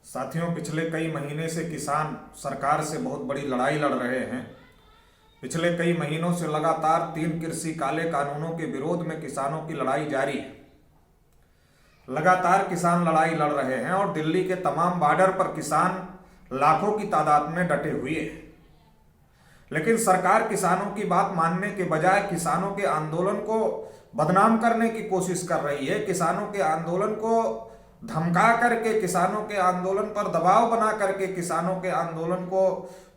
साथियों, पिछले कई महीने से किसान सरकार से बहुत बड़ी लड़ाई लड़ रहे हैं। पिछले कई महीनों से लगातार 3 कृषि काले कानूनों के विरोध में किसानों की लड़ाई जारी है। लगातार किसान लड़ाई लड़ रहे हैं और दिल्ली के तमाम बॉर्डर पर किसान लाखों की तादाद में डटे हुए हैं। लेकिन सरकार किसानों की बात मानने के बजाय किसानों के आंदोलन को बदनाम करने की कोशिश कर रही है। किसानों के आंदोलन को धमका करके, किसानों के आंदोलन पर दबाव बना करके किसानों के आंदोलन को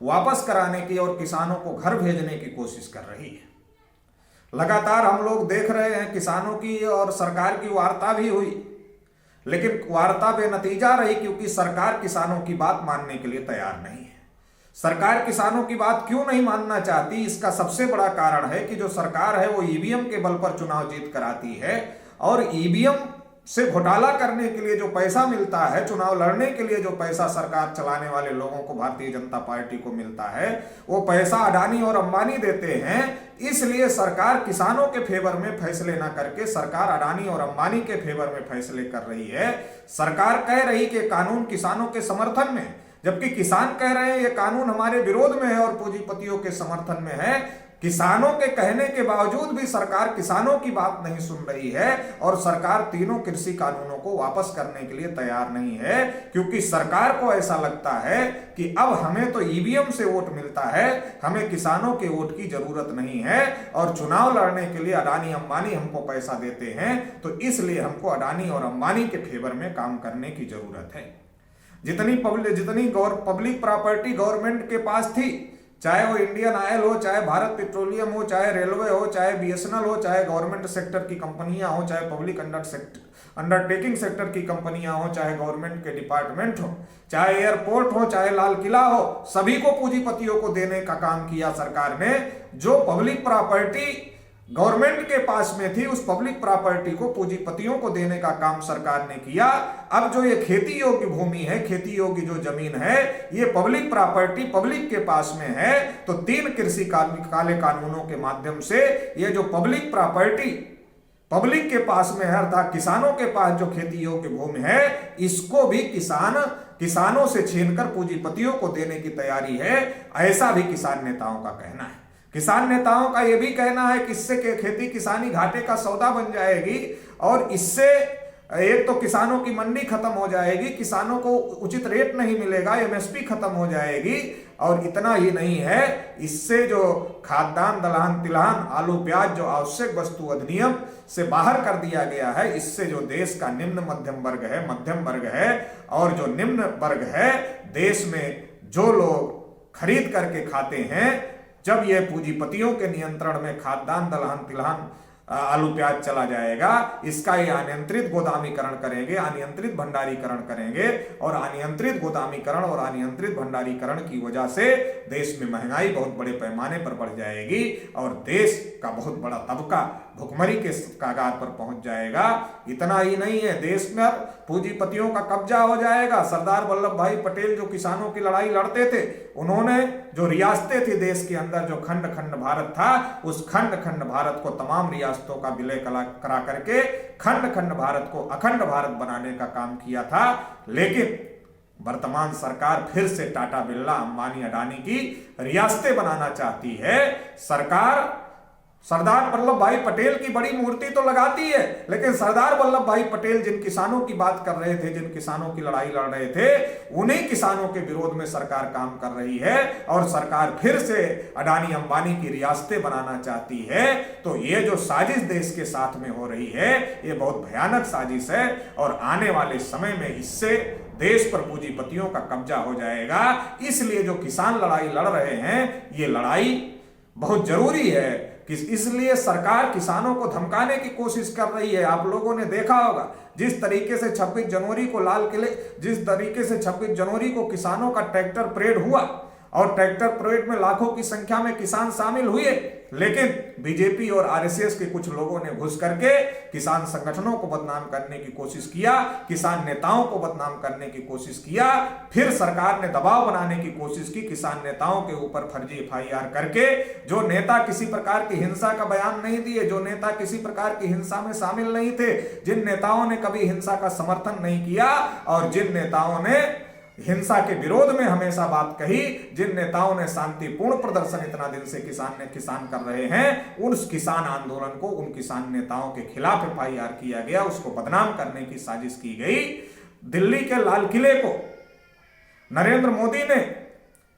वापस कराने की और किसानों को घर भेजने की कोशिश कर रही है। लगातार हम लोग देख रहे हैं किसानों की और सरकार की वार्ता भी हुई, लेकिन वार्ता बेनतीजा रही क्योंकि सरकार किसानों की बात मानने के लिए तैयार नहीं है। सरकार किसानों की बात क्यों नहीं मानना चाहती? इसका सबसे बड़ा कारण है कि जो सरकार है वो ईवीएम के बल पर चुनाव जीत कराती है और ईवीएम से घोटाला करने के लिए जो पैसा मिलता है, चुनाव लड़ने के लिए जो पैसा सरकार चलाने वाले लोगों को, भारतीय जनता पार्टी को मिलता है, वो पैसा अडानी और अंबानी देते हैं। इसलिए सरकार किसानों के फेवर में फैसले ना करके सरकार अडानी और अंबानी के फेवर में फैसले कर रही है। सरकार कह रही कि कानून किसानों के समर्थन में, जबकि किसान कह रहे हैं ये कानून हमारे विरोध में है और पूंजीपतियों के समर्थन में है। किसानों के कहने के बावजूद भी सरकार किसानों की बात नहीं सुन रही है और सरकार तीनों कृषि कानूनों को वापस करने के लिए तैयार नहीं है, क्योंकि सरकार को ऐसा लगता है कि अब हमें तो ईवीएम से वोट मिलता है, हमें किसानों के वोट की जरूरत नहीं है और चुनाव लड़ने के लिए अडानी अंबानी हमको पैसा देते हैं, तो इसलिए हमको अडानी और अंबानी के फेवर में काम करने की जरूरत है। जितनी पब्लिक प्रॉपर्टी गवर्नमेंट के पास थी, चाहे वो इंडियन ऑयल हो, चाहे भारत पेट्रोलियम हो, चाहे रेलवे हो, चाहे बीएसएनएल हो, चाहे गवर्नमेंट सेक्टर की कंपनियां हो, चाहे पब्लिक अंडरटेकिंग सेक्टर की कंपनियां हो, चाहे गवर्नमेंट के डिपार्टमेंट हो, चाहे एयरपोर्ट हो, चाहे लाल किला हो, सभी को पूंजीपतियों को देने का काम किया सरकार ने। जो पब्लिक प्रॉपर्टी गवर्नमेंट के पास में थी, उस पब्लिक प्रॉपर्टी को पूंजीपतियों को देने का काम सरकार ने किया। अब जो ये खेती योग्य भूमि है, खेती योग्य जो जमीन है, ये पब्लिक प्रॉपर्टी पब्लिक के पास में है, तो 3 कृषि काले कानूनों के माध्यम से ये जो पब्लिक प्रॉपर्टी पब्लिक के पास में है, अर्थात किसानों के पास जो खेती योग्य भूमि है, इसको भी किसानों से छीनकर पूंजीपतियों को देने की तैयारी है। ऐसा भी किसान नेताओं का कहना है। किसान नेताओं का यह भी कहना है कि इससे खेती किसानी घाटे का सौदा बन जाएगी और इससे एक तो किसानों की मंडी खत्म हो जाएगी, किसानों को उचित रेट नहीं मिलेगा, एमएसपी खत्म हो जाएगी। और इतना ही नहीं है, इससे जो खाद्यान्न, दलहन, तिलहन, आलू, प्याज जो आवश्यक वस्तु अधिनियम से बाहर कर दिया गया है, इससे जो देश का निम्न मध्यम वर्ग है, मध्यम वर्ग है और जो निम्न वर्ग है, देश में जो लोग खरीद करके खाते हैं, जब यह पूंजीपतियों के नियंत्रण में खाद्यान्न, दलहन, तिलहन, आलू, प्याज चला जाएगा, इसका ये अनियंत्रित गोदामीकरण करेंगे, अनियंत्रित भंडारीकरण करेंगे और अनियंत्रित गोदामीकरण और अनियंत्रित भंडारीकरण की वजह से देश में महंगाई बहुत बड़े पैमाने पर बढ़ जाएगी और देश का बहुत बड़ा तबका भुखमरी के कगार पर पहुंच जाएगा। इतना ही नहीं है, देश में पूंजीपतियों का कब्जा हो जाएगा। सरदार वल्लभ भाई पटेल जो किसानों की लड़ाई लड़ते थे, उन्होंने जो रियासतें थी देश के अंदर, जो खंड खंड भारत था, उस खंड खंड भारत को तमाम रियासतों का विलय करा करके खंड खंड भारत को अखंड भारत बनाने का काम किया था। लेकिन वर्तमान सरकार फिर से टाटा, बिरला, अंबानी, अडानी की रियासतें बनाना चाहती है। सरकार सरदार वल्लभ भाई पटेल की बड़ी मूर्ति तो लगाती है, लेकिन सरदार वल्लभ भाई पटेल जिन किसानों की बात कर रहे थे, जिन किसानों की लड़ाई लड़ रहे थे, उन्हीं किसानों के विरोध में सरकार काम कर रही है और सरकार फिर से अडानी अंबानी की रियासतें बनाना चाहती है। तो ये जो साजिश देश के साथ में हो रही है, ये बहुत भयानक साजिश है और आने वाले समय में इससे देश पर पूंजीपतियों का कब्जा हो जाएगा। इसलिए जो किसान लड़ाई लड़ रहे हैं, ये लड़ाई बहुत जरूरी है। इसलिए सरकार किसानों को धमकाने की कोशिश कर रही है। आप लोगों ने देखा होगा जिस तरीके से 26 जनवरी को जिस तरीके से 26 जनवरी को किसानों का ट्रैक्टर परेड हुआ और ट्रैक्टर परेड में लाखों की संख्या में किसान शामिल हुए, लेकिन बीजेपी और आरएसएस के कुछ लोगों ने घुस करके किसान संगठनों को बदनाम करने की कोशिश किया, किसान नेताओं को बदनाम करने की कोशिश किया। फिर सरकार ने दबाव बनाने की कोशिश की किसान नेताओं के ऊपर फर्जी एफआईआर करके। जो नेता किसी प्रकार की हिंसा का बयान नहीं दिए, जो नेता किसी प्रकार की हिंसा में शामिल नहीं थे, जिन नेताओं ने कभी हिंसा का समर्थन नहीं किया और जिन नेताओं ने हिंसा के विरोध में हमेशा बात कही, जिन नेताओं ने शांतिपूर्ण प्रदर्शन इतना दिन से किसान कर रहे हैं, उस किसान आंदोलन को, उन किसान नेताओं के खिलाफ FIR किया गया, उसको बदनाम करने की साजिश की गई। दिल्ली के लाल किले को नरेंद्र मोदी ने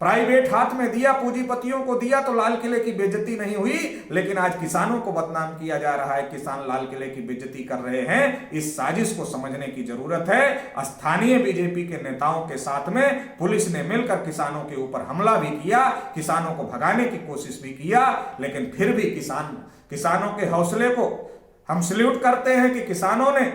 प्राइवेट हाथ में दिया, पूंजीपतियों को दिया, तो लाल किले की बेइज्जती नहीं हुई, लेकिन आज किसानों को बदनाम किया जा रहा है, किसान लाल किले की बेइज्जती कर रहे हैं। इस साजिश को समझने की जरूरत है। स्थानीय बीजेपी के नेताओं के साथ में पुलिस ने मिलकर किसानों के ऊपर हमला भी किया, किसानों को भगाने की कोशिश भी किया, लेकिन फिर भी किसानों के हौसले को हम सल्यूट करते हैं कि किसानों ने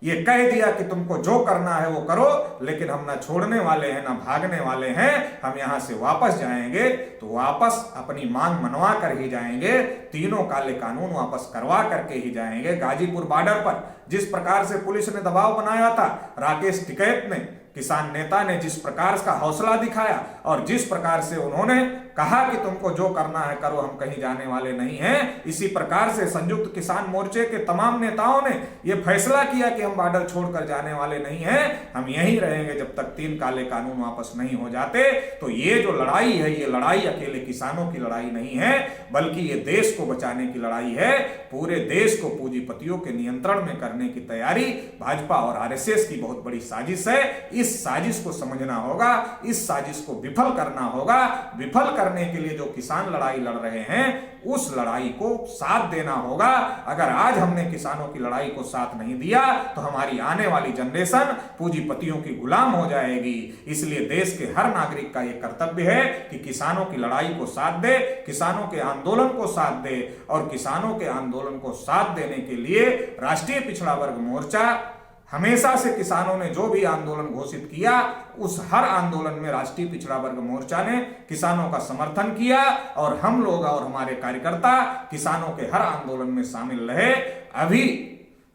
ये कह दिया कि तुमको जो करना है वो करो, लेकिन हम ना छोड़ने वाले हैं, ना भागने वाले हैं, हम यहां से वापस जाएंगे तो वापस अपनी मांग मनवा कर ही जाएंगे, तीनों काले कानून वापस करवा करके ही जाएंगे। गाजीपुर बॉर्डर पर जिस प्रकार से पुलिस ने दबाव बनाया था, राकेश टिकैत ने, किसान नेता ने जिस प्रकार का हौसला दिखाया और जिस प्रकार से उन्होंने कहा कि तुमको जो करना है करो, हम कहीं जाने वाले नहीं हैं, इसी प्रकार से संयुक्त किसान मोर्चे के तमाम नेताओं ने यह फैसला किया कि हम बॉर्डर छोड़कर जाने वाले नहीं हैं, हम यहीं रहेंगे जब तक 3 काले कानून वापस नहीं हो जाते। तो ये जो लड़ाई है, ये लड़ाई अकेले किसानों की लड़ाई नहीं है, बल्कि ये देश को बचाने की लड़ाई है। पूरे देश को पूंजीपतियों के नियंत्रण में करने की तैयारी भाजपा और RSS की बहुत बड़ी साजिश है। इस साजिश को समझना होगा, इस साजिश को विफल करना होगा। विफल करने के लिए जो किसान लड़ाई लड़ रहे हैं, उस लड़ाई को साथ देना होगा। अगर आज हमने किसानों की लड़ाई को साथ नहीं दिया तो हमारी आने वाली जनरेशन पूंजीपतियों की गुलाम हो जाएगी। इसलिए देश के हर नागरिक का यह कर्तव्य है कि किसानों की लड़ाई को साथ दे, किसानों के आंदोलन को साथ दे, और किसानों के आंदोलन को साथ देने के लिए राष्ट्रीय पिछड़ा वर्ग मोर्चा हमेशा से, किसानों ने जो भी आंदोलन घोषित किया, उस हर आंदोलन में राष्ट्रीय पिछड़ा वर्ग मोर्चा ने किसानों का समर्थन किया, और हम लोग और हमारे कार्यकर्ता किसानों के हर आंदोलन में शामिल रहे। अभी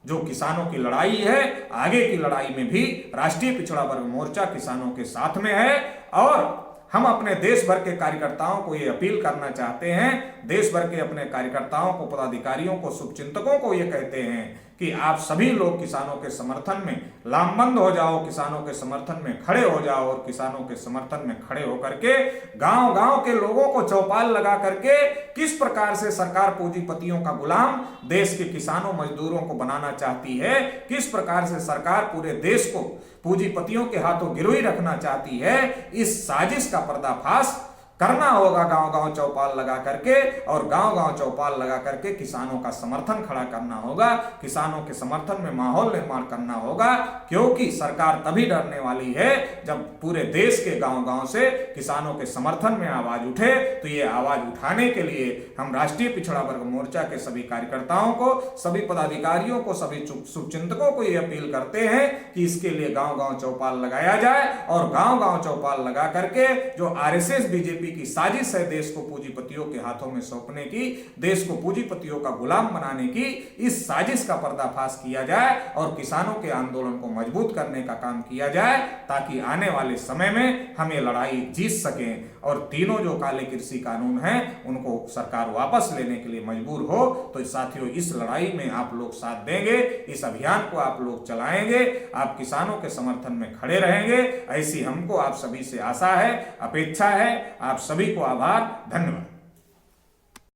जो किसानों की लड़ाई है, आगे की लड़ाई में भी राष्ट्रीय पिछड़ा वर्ग मोर्चा किसानों के साथ में है। और हम अपने देश भर के कार्यकर्ताओं को ये अपील करना चाहते हैं, देश भर के अपने कार्यकर्ताओं को, पदाधिकारियों को, शुभचिंतकों को ये कहते हैं कि आप सभी लोग किसानों के समर्थन में लामबंद हो जाओ, किसानों के समर्थन में खड़े हो जाओ, और किसानों के समर्थन में खड़े होकर के गांव-गांव के लोगों को चौपाल लगा करके किस प्रकार से सरकार पूंजीपतियों का गुलाम देश के किसानों मजदूरों को बनाना चाहती है, किस प्रकार से सरकार पूरे देश को पूंजीपतियों के हाथों गिरोही रखना चाहती है, इस साजिश का पर्दाफाश करना होगा गांव-गांव चौपाल लगा करके, और गांव-गांव चौपाल लगा करके किसानों का समर्थन खड़ा करना होगा, किसानों के समर्थन में माहौल निर्माण करना होगा। क्योंकि सरकार तभी डरने वाली है जब पूरे देश के गांव-गांव से किसानों के समर्थन में आवाज उठे। तो ये आवाज उठाने के लिए हम राष्ट्रीय पिछड़ा वर्ग मोर्चा के सभी कार्यकर्ताओं को, सभी पदाधिकारियों को, सभी शुभचिंतकों को ये अपील करते हैं कि इसके लिए गांव-गांव चौपाल लगाया जाए, और गांव-गांव चौपाल लगा करके जो RSS बीजेपी की साजिश है देश को पूंजीपतियों के हाथों में सौंपने की, देश को पूंजीपतियों का गुलाम बनाने की, इस साजिश का पर्दाफाश किया जाए और किसानों के आंदोलन को मजबूत करने का काम किया जाए, ताकि आने वाले समय में हम ये लड़ाई जीत सकें और तीनों जो काले कृषि कानून हैं उनको सरकार वापस लेने के लिए मजबूर हो। तो साथियों, इस लड़ाई में आप लोग साथ देंगे, इस अभियान को आप लोग चलाएंगे, आप किसानों के समर्थन में खड़े रहेंगे, ऐसी हमको आप सभी से आशा है, अपेक्षा है। आप सभी को आभार, धन्यवाद।